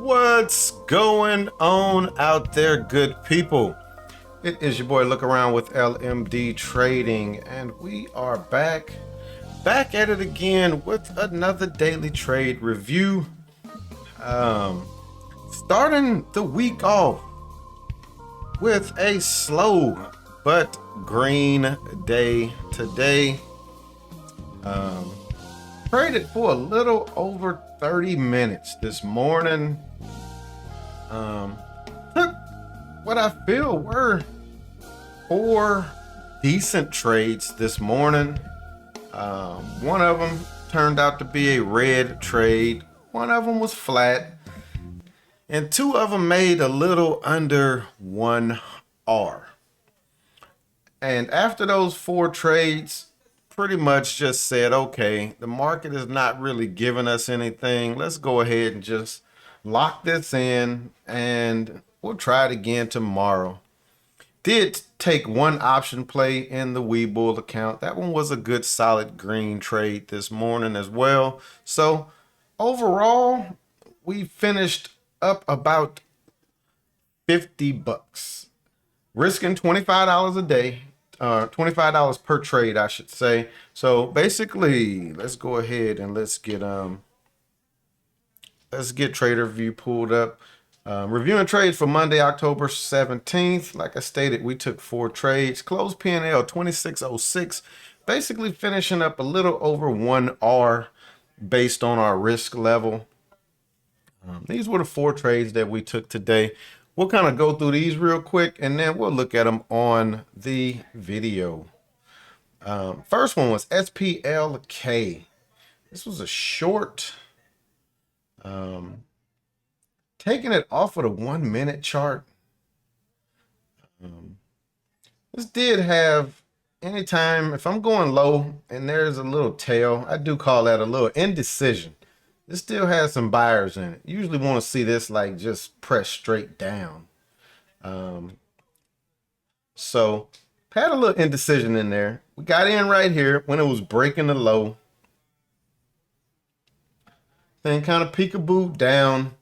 What's going on out there, good people? It is your boy Look Around with LMD Trading, and we are back at it again with another daily trade review. Starting the week off with a slow but green day today. Traded for a little over 30 minutes this morning. Took what I feel were 4 decent trades this morning. One of them turned out to be a red trade. One of them was flat. And 2 of them made a little under 1 R. And after those 4 trades, pretty much just said, okay, the market is not really giving us anything. Let's go ahead and just lock this in and we'll try it again tomorrow. Did take 1 option play in the Webull account. That one was a good solid green trade this morning as well. So overall, we finished up about 50 bucks, risking $25 a day. $25 per trade, I should say. So basically, let's go ahead and let's get TRADERVUE pulled up. Reviewing trades for Monday, October 17th. Like I stated, we took 4 trades. Closed P&L 2606. Basically finishing up a little over 1 R based on our risk level. These were the 4 trades that we took today. We'll kind of go through these real quick and then we'll look at them on the video. First one was SPLK. This was a short. Taking it off of the 1-minute chart. This did have, anytime, if I'm going low and there's a little tail, I do call that a little indecision. This still has some buyers in it. Usually want to see this like just press straight down. So had a little indecision in there. We got in right here when it was breaking the low. Then kind of peekaboo down.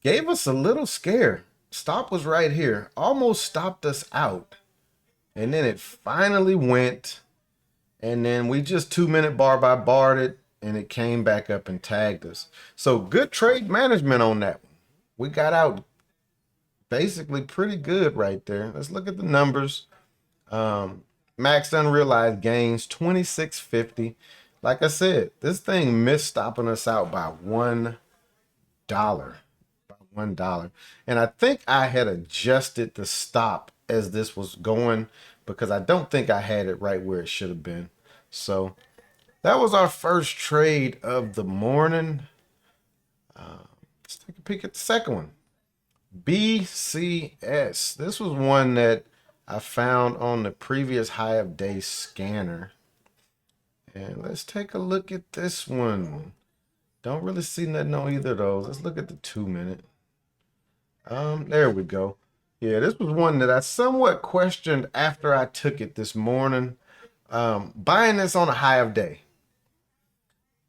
Gave us a little scare. Stop was right here. Almost stopped us out. And then it finally went. And then we just 2-minute bar by barred it. And it came back up and tagged us. So good trade management on that one. We got out basically pretty good right there. Let's look at the numbers. Max unrealized gains 2650. Like I said, this thing missed stopping us out by $1. By $1. And I think I had adjusted the stop as this was going because I don't think I had it right where it should have been. So that was our first trade of the morning. Let's take a peek at the second one. BCS. This was one that I found on the previous high of day scanner. And let's take a look at this one. Don't really see nothing on either of those. Let's look at the 2-minute. There we go. Yeah, this was one that I somewhat questioned after I took it this morning. Buying this on a high of day.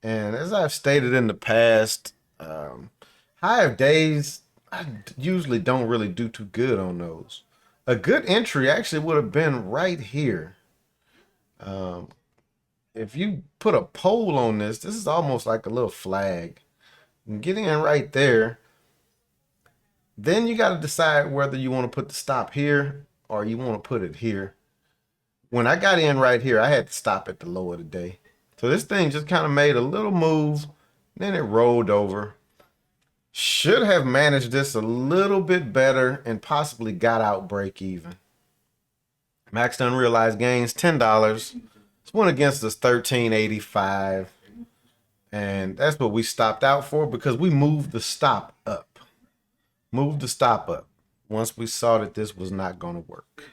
And as I've stated in the past, high of days, I usually don't really do too good on those. A good entry actually would have been right here. If you put a pole on this, this is almost like a little flag. And get in right there. Then you got to decide whether you want to put the stop here or you want to put it here. When I got in right here, I had to stop at the low of the day. So this thing just kind of made a little move, then it rolled over. Should have managed this a little bit better and possibly got out break even. Maxed unrealized gains, $10. This one against us, $13.85. And that's what we stopped out for because we moved the stop up. Moved the stop up once we saw that this was not going to work.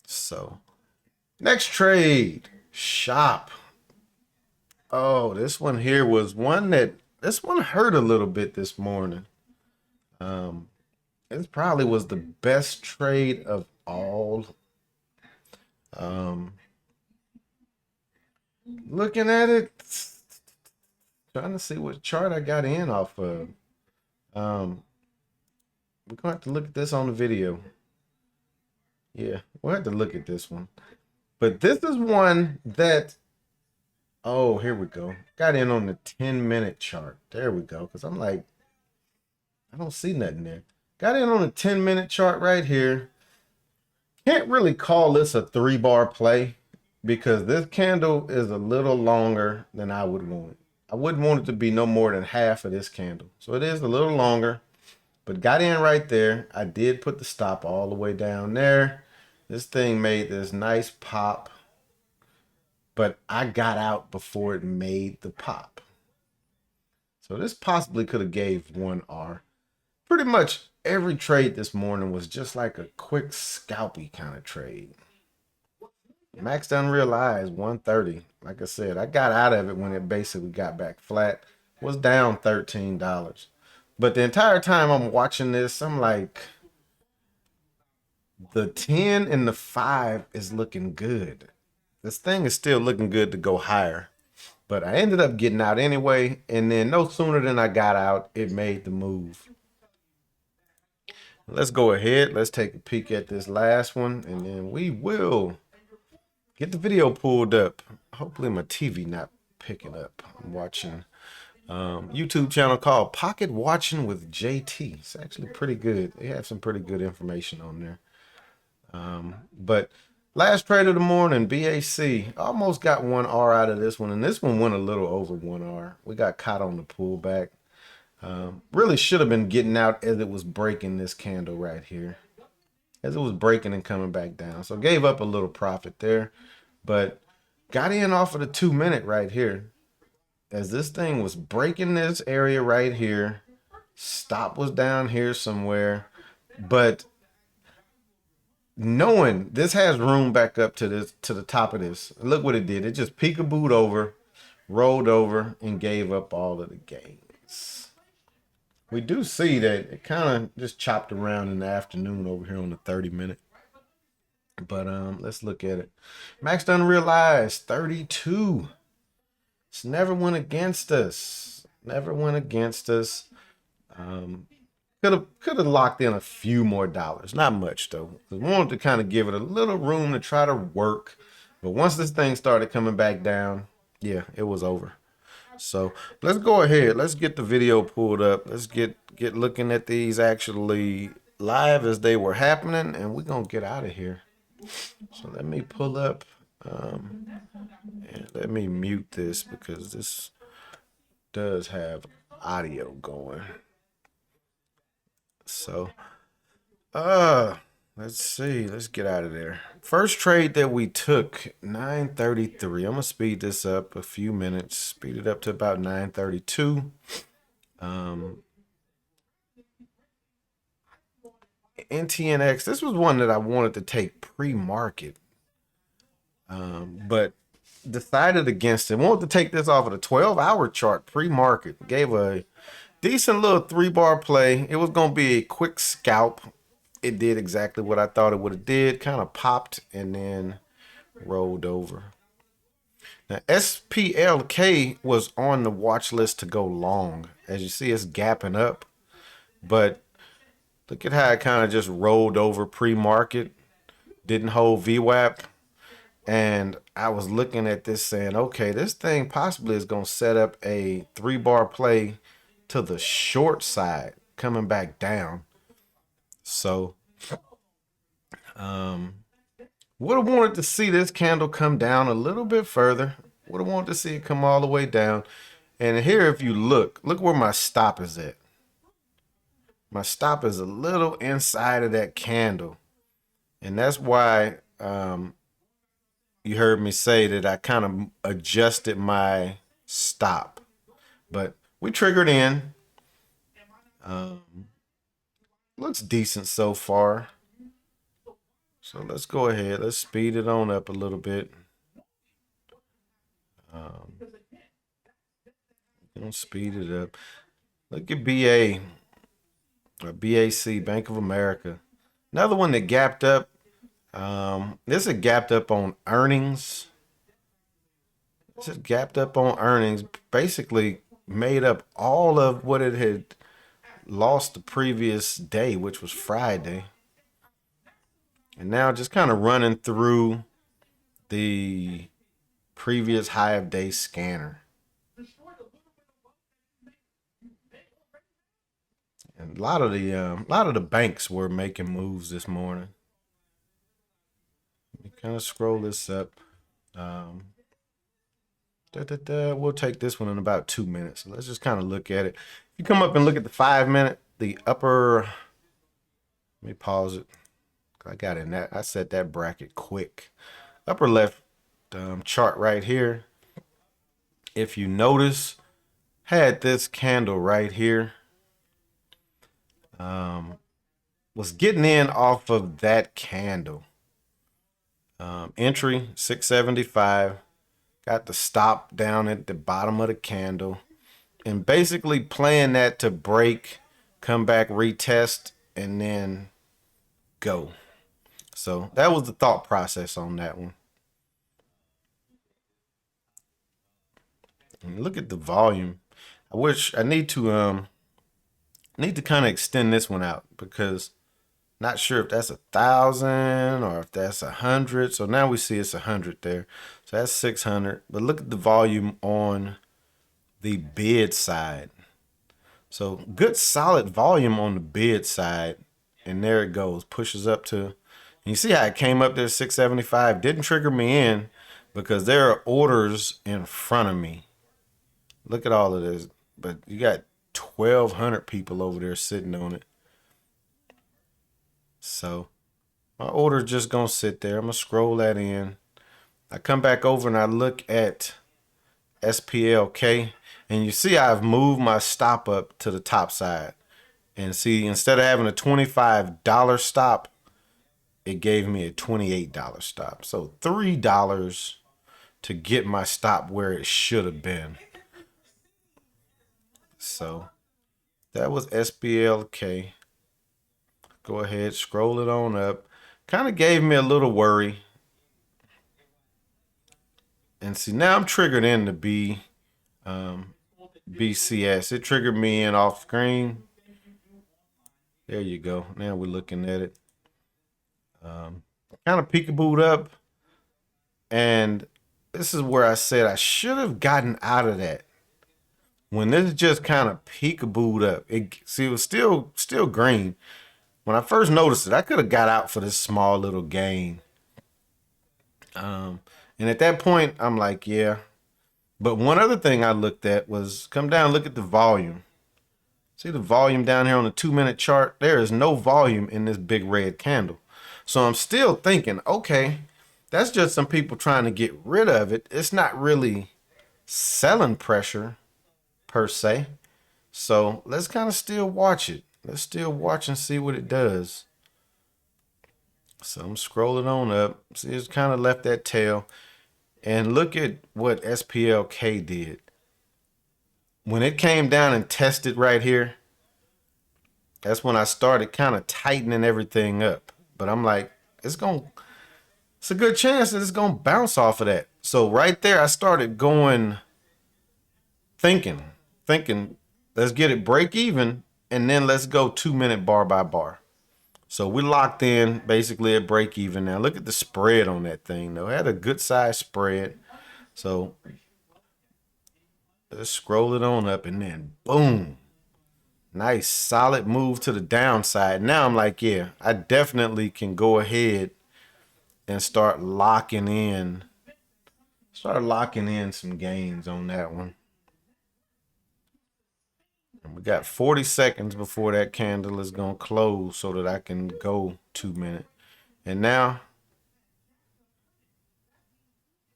So, next trade. Shop. Oh, this one here was one that this one hurt a little bit this morning. It probably was the best trade of all. Looking at it, trying to see what chart I got in off of. We're gonna have to look at this on the video. Yeah, we'll have to look at this one. But this is one that, oh, here we go. Got in on the 10-minute chart. There we go. Because I'm like, I don't see nothing there. Got in on the 10-minute chart right here. Can't really call this a 3-bar play because this candle is a little longer than I would want it. I wouldn't want it to be no more than half of this candle. So it is a little longer, but got in right there. I did put the stop all the way down there. This thing made this nice pop, but I got out before it made the pop. So this possibly could have gave 1R. Pretty much every trade this morning was just like a quick scalpy kind of trade. Maxed unrealized 130. Like I said, I got out of it when it basically got back flat. Was down $13. But the entire time I'm watching this, I'm like, the 10 and the 5 is looking good. This thing is still looking good to go higher. But I ended up getting out anyway. And then no sooner than I got out, it made the move. Let's go ahead. Let's take a peek at this last one. And then we will get the video pulled up. Hopefully my TV not picking up. I'm watching YouTube channel called Pocket Watching with JT. It's actually pretty good. They have some pretty good information on there. But last trade of the morning, BAC. Almost got 1R out of this one. And this one went a little over 1R. We got caught on the pullback. Really should have been getting out as it was breaking this candle right here. As it was breaking and coming back down. So gave up a little profit there. But got in off of the 2-minute right here. As this thing was breaking this area right here. Stop was down here somewhere. But knowing this has room back up to the top of this. Look what it did. It just peekabooed over, rolled over, and gave up all of the gains. We do see that it kind of just chopped around in the afternoon over here on the 30-minute. But let's look at it. Maxed unrealized 32. It's never went against us. Never went against us. Could have locked in a few more dollars. Not much though. We wanted to kind of give it a little room to try to work. But once this thing started coming back down, yeah, it was over. So let's go ahead. Let's get the video pulled up. Let's get looking at these actually live as they were happening, and we're gonna get out of here. So let me pull up and let me mute this because this does have audio going. So let's see. Let's get out of there. First trade that we took, 9:33. I'm gonna speed this up a few minutes. Speed it up to about 9:32. NTNX. This was one that I wanted to take pre-market, but decided against it. Wanted to take this off of the 12-hour chart pre-market. Gave a decent little 3-bar play. It was gonna be a quick scalp. It did exactly what I thought it would have did. Kind of popped and then rolled over. Now, SPLK was on the watch list to go long. As you see, it's gapping up. But look at how it kind of just rolled over pre-market. Didn't hold VWAP. And I was looking at this saying, okay, this thing possibly is going to set up a 3-bar play to the short side coming back down. So, would have wanted to see this candle come down a little bit further. Would have wanted to see it come all the way down. And here, if you look where my stop is at. My stop is a little inside of that candle. And that's why you heard me say that I kind of adjusted my stop. But we triggered in. Looks decent so far. So let's go ahead. Let's speed it on up a little bit. Gonna speed it up. Look at BA or BAC, Bank of America. Another one that gapped up. This is gapped up on earnings. This is gapped up on earnings. Basically made up all of what it had lost the previous day, which was Friday. And now just kind of running through the previous high of day scanner. And a lot of the banks were making moves this morning. Let me kind of scroll this up. We'll take this one in about 2 minutes. So let's just kind of look at it. If you come up and look at the 5 minute, the upper, let me pause it. I got in that. I set that bracket quick. Upper left chart right here. If you notice, had this candle right here. Was getting in off of that candle. Entry 675. Got the stop down at the bottom of the candle. And basically playing that to break, come back, retest, and then go. So that was the thought process on that one. And look at the volume. I need to kind of extend this one out, because not sure if that's 1,000 or if that's 100. So now we see it's 100 there. So that's 600. But look at the volume on the bid side. So good solid volume on the bid side. And there it goes. Pushes up to, you see how it came up there 675. Didn't trigger me in because there are orders in front of me. Look at all of this. But you got 1,200 people over there sitting on it. So my order is just going to sit there. I'm going to scroll that in. I come back over and I look at SPLK. And you see I've moved my stop up to the top side. And see, instead of having a $25 stop, it gave me a $28 stop. So $3 to get my stop where it should have been. So that was SPLK. Go ahead, scroll it on up. Kind of gave me a little worry. And see, now I'm triggered in to BCS. It triggered me in off screen. There you go. Now we're looking at it. Kind of peekabooed up. And this is where I said I should have gotten out of that. When this just kind of peekabooed up. It was still green. When I first noticed it, I could have got out for this small little gain. And at that point, I'm like, yeah. But one other thing I looked at was, come down, look at the volume. See the volume down here on the 2-minute chart? There is no volume in this big red candle. So I'm still thinking, okay, that's just some people trying to get rid of it. It's not really selling pressure per se. So let's kind of still watch it. Let's still watch and see what it does. So I'm scrolling on up. See, it's kind of left that tail. And look at what SPLK did. When it came down and tested right here, that's when I started kind of tightening everything up. But I'm like, it's a good chance that it's going to bounce off of that. So right there, I started going, thinking, let's get it break even. And then let's go 2-minute bar by bar. So we locked in basically at break even now. Look at the spread on that thing though. It had a good size spread. So let's scroll it on up and then boom. Nice solid move to the downside. Now I'm like, yeah, I definitely can go ahead and start locking in some gains on that one. And we got 40 seconds before that candle is going to close so that I can go 2 minutes. And now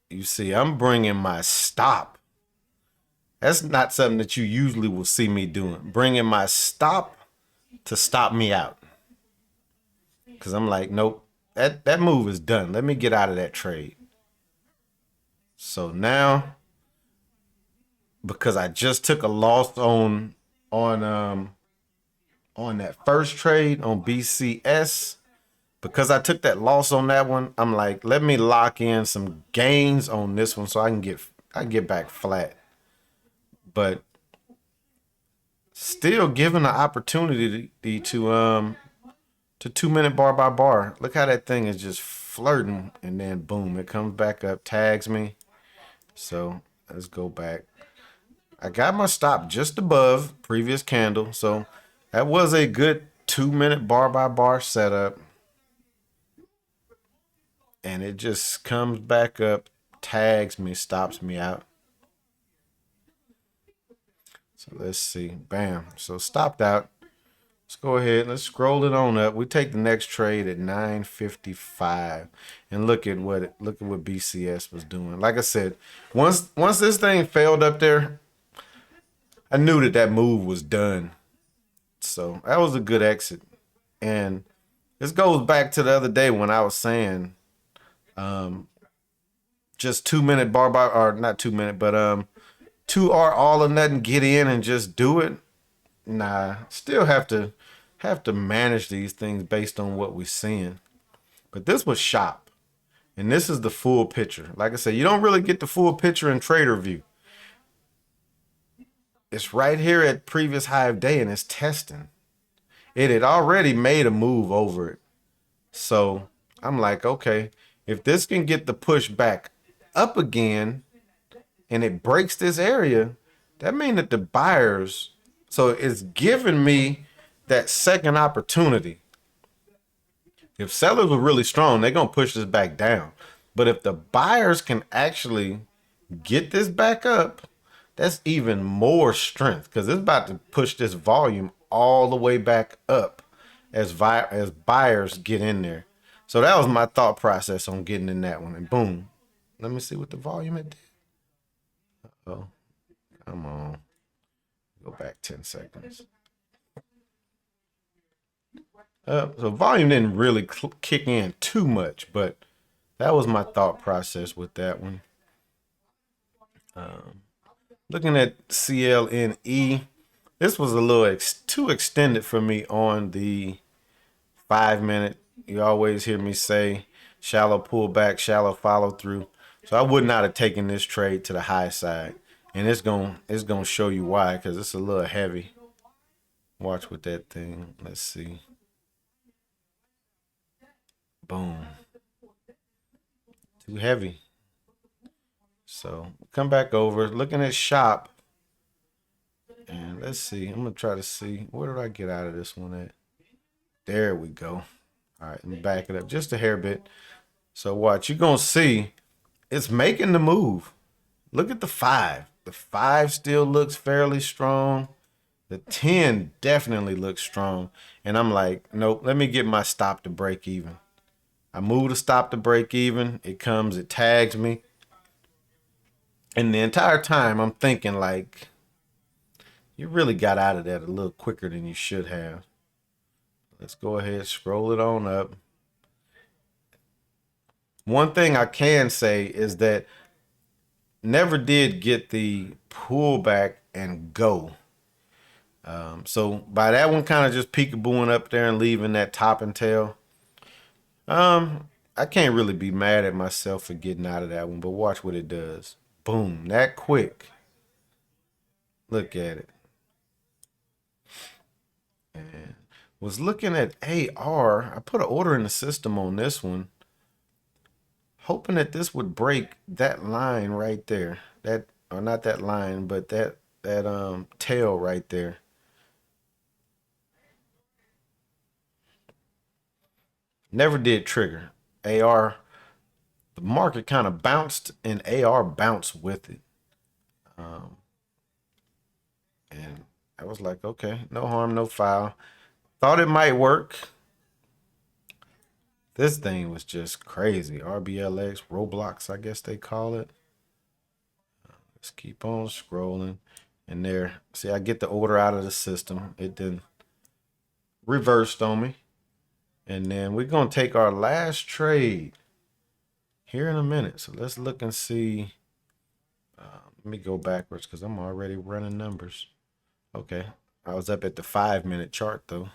you see I'm bringing my stop. That's not something that you usually will see me doing. Bringing my stop to stop me out. Because I'm like, nope, that move is done. Let me get out of that trade. So now, because I just took a loss on that first trade on BCS, because I took that loss on that one, I'm like, let me lock in some gains on this one so I can get back flat. But still given the opportunity to 2 minute bar by bar. Look how that thing is just flirting, and then boom, it comes back up, tags me. So let's go back. I got my stop just above previous candle, so that was a good 2 minute bar by bar setup. And it just comes back up, tags me, stops me out. So let's see. Bam. So stopped out. Let's go ahead. Let's scroll it on up. We take the next trade at 9:55, and look at what BCS was doing. Like I said, once this thing failed up there, I knew that move was done. So that was a good exit. And this goes back to the other day when I was saying, just 2 minute bar by, or not 2 minute, but 2R all or nothing. Get in and just do it. Nah, still have to manage these things based on what we're seeing. But this was shop, and this is the full picture. Like I said, you don't really get the full picture in TRADERVUE. It's right here at previous high of day, and it's testing. It had already made a move over it. So I'm like, okay, if this can get the push back up again and it breaks this area, that means that the buyers, so it's giving me that second opportunity. If sellers were really strong, they're going to push this back down. But if the buyers can actually get this back up, that's even more strength, because it's about to push this volume all the way back up as buyers get in there. So that was my thought process on getting in that one. And boom. Let me see what the volume it did. Oh, come on. Go back 10 seconds. So volume didn't really kick in too much, but that was my thought process with that one. Looking at CLNE, this was a little too extended for me on the 5 minute. You always hear me say shallow pullback, shallow follow through. So I would not have taken this trade to the high side, and it's gonna show you why, because it's a little heavy. Watch with that thing. Let's see. Boom. Too heavy. So come back over, looking at shop, and let's see. I'm gonna try to see, where did I get out of this one at? There we go. All right, let me back it up just a hair bit. So watch, you're gonna see it's making the move. Look at the 5. The 5 still looks fairly strong. The 10 definitely looks strong. And I'm like, nope, let me get my stop to break even. I move to stop to break even. It comes, it tags me. And the entire time I'm thinking, like, you really got out of that a little quicker than you should have. Let's go ahead, scroll it on up. One thing I can say is that never did get the pullback and go. So by that one kind of just peekabooing up there and leaving that top and tail, I can't really be mad at myself for getting out of that one, but watch what it does. Boom, that quick. Look at it. And was looking at AR. I put an order in the system on this one, hoping that this would break that line right there. That, or not that line, but that tail right there. Never did trigger. AR, the market kind of bounced and AR bounced with it. And I was like, okay, no harm, no foul. Thought it might work. This thing was just crazy. RBLX, Roblox, I guess they call it. Let's keep on scrolling. And there, see, I get the order out of the system. It then reversed on me. And then we're going to take our last trade here in a minute. So let's look and see. Let me go backwards because I'm already running numbers. Okay. I was up at the 5-minute chart though.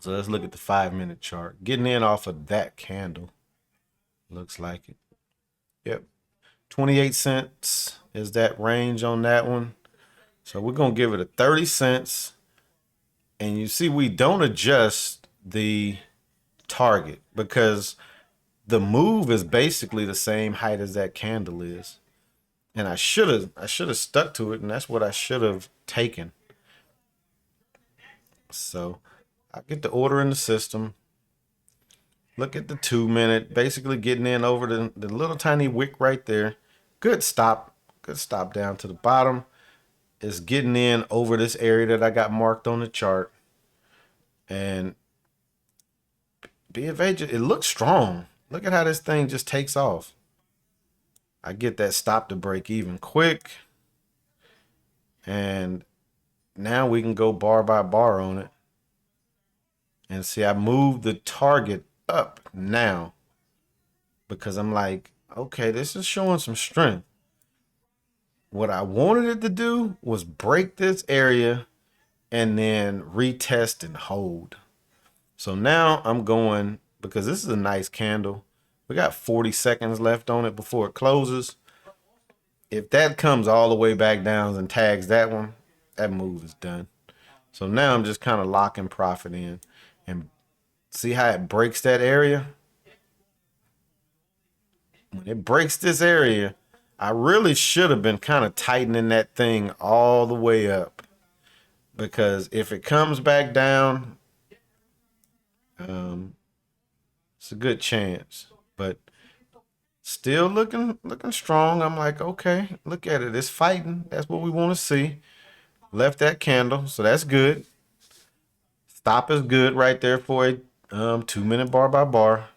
So let's look at the 5-minute chart. Getting in off of that candle. Looks like it. Yep. 28 cents is that range on that one. So we're going to give it a 30 cents. And you see, we don't adjust the target because the move is basically the same height as that candle is. And I should have stuck to it, and that's what I should have taken. So I get the order in the system. Look at the 2 minute, basically getting in over the little tiny wick right there. Good stop. Good stop down to the bottom. It's getting in over this area that I got marked on the chart. And BFA, it looks strong. Look at how this thing just takes off. I get that stop to break even quick. And now we can go bar by bar on it. And see, I moved the target up now because I'm like, okay, this is showing some strength. What I wanted it to do was break this area and then retest and hold. So now I'm going, because this is a nice candle. We got 40 seconds left on it before it closes. If that comes all the way back down and tags that one, that move is done. So now I'm just kind of locking profit in. And see how it breaks that area? When it breaks this area, I really should have been kind of tightening that thing all the way up. Because if it comes back down, it's a good chance. But still looking strong. I'm like, okay, look at it. It's fighting. That's what we want to see. Left that candle, so that's good. Stop is good right there for a 2 minute bar by bar.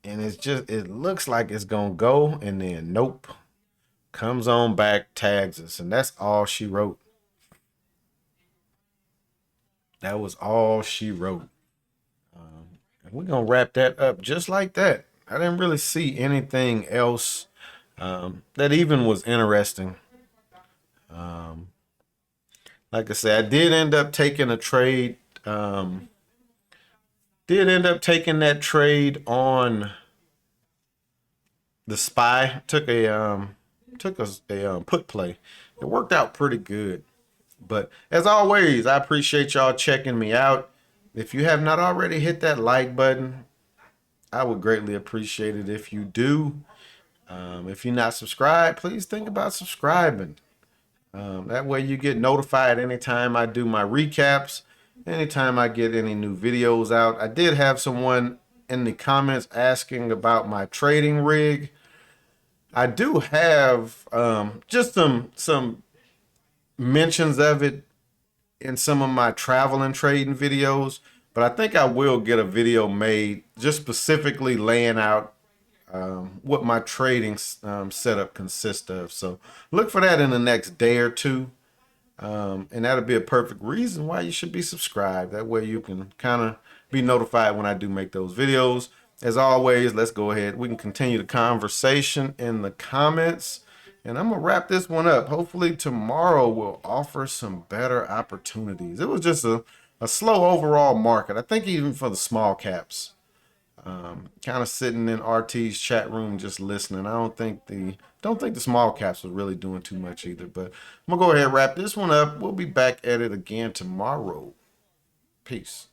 And it looks like it's gonna go, and then nope. Comes on back, tags us, and that's all she wrote. That was all she wrote. And we're gonna wrap that up just like that. I didn't really see anything else that even was interesting. Like I said, I did end up taking a trade. Did end up taking that trade on the SPY. Took a put play. It worked out pretty good. But as always, I appreciate y'all checking me out. If you have not already hit that like button, I would greatly appreciate it if you do. If you're not subscribed, please think about subscribing. That way you get notified anytime I do my recaps, anytime I get any new videos out. I did have someone in the comments asking about my trading rig. I do have just some mentions of it in some of my travel and trading videos, but I think I will get a video made just specifically laying out what my trading setup consists of. So look for that in the next day or two. And that'll be a perfect reason why you should be subscribed. That way you can kind of be notified when I do make those videos. As always, let's go ahead. We can continue the conversation in the comments. And I'm going to wrap this one up. Hopefully tomorrow will offer some better opportunities. It was just a slow overall market. I think even for the small caps. Kind of sitting in RT's chat room just listening. I don't think the small caps was really doing too much either. But I'm gonna go ahead and wrap this one up. We'll be back at it again tomorrow. Peace.